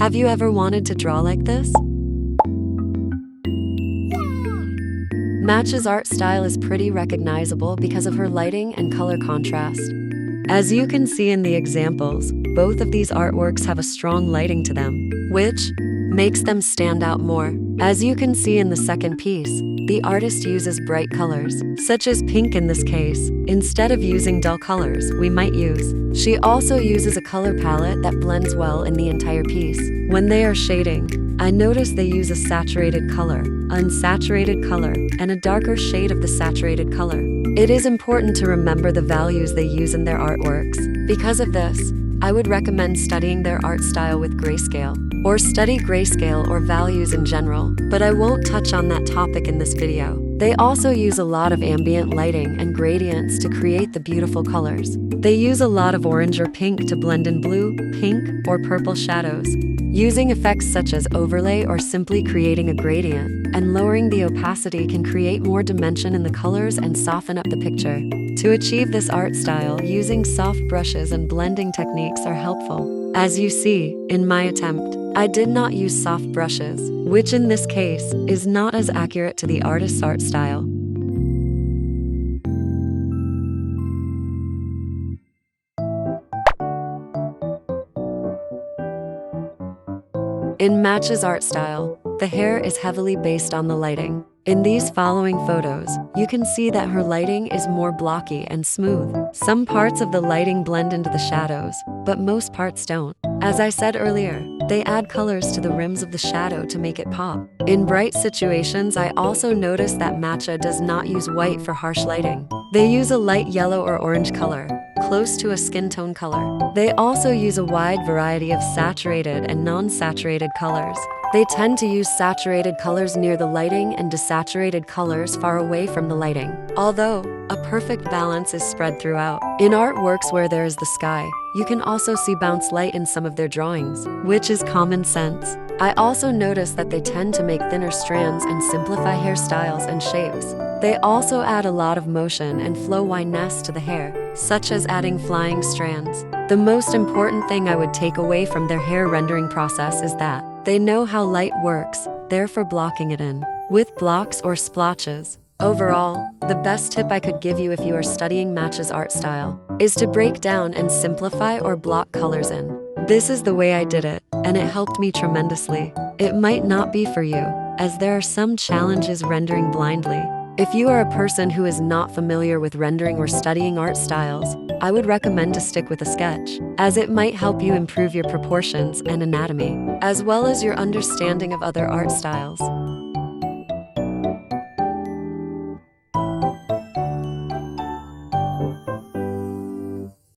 Have you ever wanted to draw like this? Match's art style is pretty recognizable because of her lighting and color contrast. As you can see in the examples, both of these artworks have a strong lighting to them, which makes them stand out more. As you can see in the second piece, the artist uses bright colors, such as pink in this case, instead of using dull colors we might use. She also uses a color palette that blends well in the entire piece. When they are shading, I notice they use a saturated color, unsaturated color, and a darker shade of the saturated color. It is important to remember the values they use in their artworks. Because of this, I would recommend studying their art style with grayscale, or study grayscale or values in general, but I won't touch on that topic in this video. They also use a lot of ambient lighting and gradients to create the beautiful colors. They use a lot of orange or pink to blend in blue, pink, or purple shadows, using effects such as overlay or simply creating a gradient, and lowering the opacity can create more dimension in the colors and soften up the picture. To achieve this art style, using soft brushes and blending techniques are helpful. As you see, in my attempt, I did not use soft brushes, which in this case is not as accurate to the artist's art style. In Match's art style, the hair is heavily based on the lighting. In these following photos, you can see that her lighting is more blocky and smooth. Some parts of the lighting blend into the shadows, but most parts don't. As I said earlier, they add colors to the rims of the shadow to make it pop. In bright situations, I also noticed that Matcha does not use white for harsh lighting. They use a light yellow or orange color, close to a skin tone color. They also use a wide variety of saturated and non-saturated colors. They tend to use saturated colors near the lighting and desaturated colors far away from the lighting, although a perfect balance is spread throughout. In artworks where there is the sky, you can also see bounce light in some of their drawings, which is common sense. I also noticed that they tend to make thinner strands and simplify hairstyles and shapes. They also add a lot of motion and flow-winess to the hair, such as adding flying strands. The most important thing I would take away from their hair rendering process is that they know how light works, therefore blocking it in with blocks or splotches. Overall, the best tip I could give you if you are studying Match's art style is to break down and simplify or block colors in. This is the way I did it, and it helped me tremendously. It might not be for you, as there are some challenges rendering blindly. If you are a person who is not familiar with rendering or studying art styles, I would recommend to stick with a sketch, as it might help you improve your proportions and anatomy, as well as your understanding of other art styles.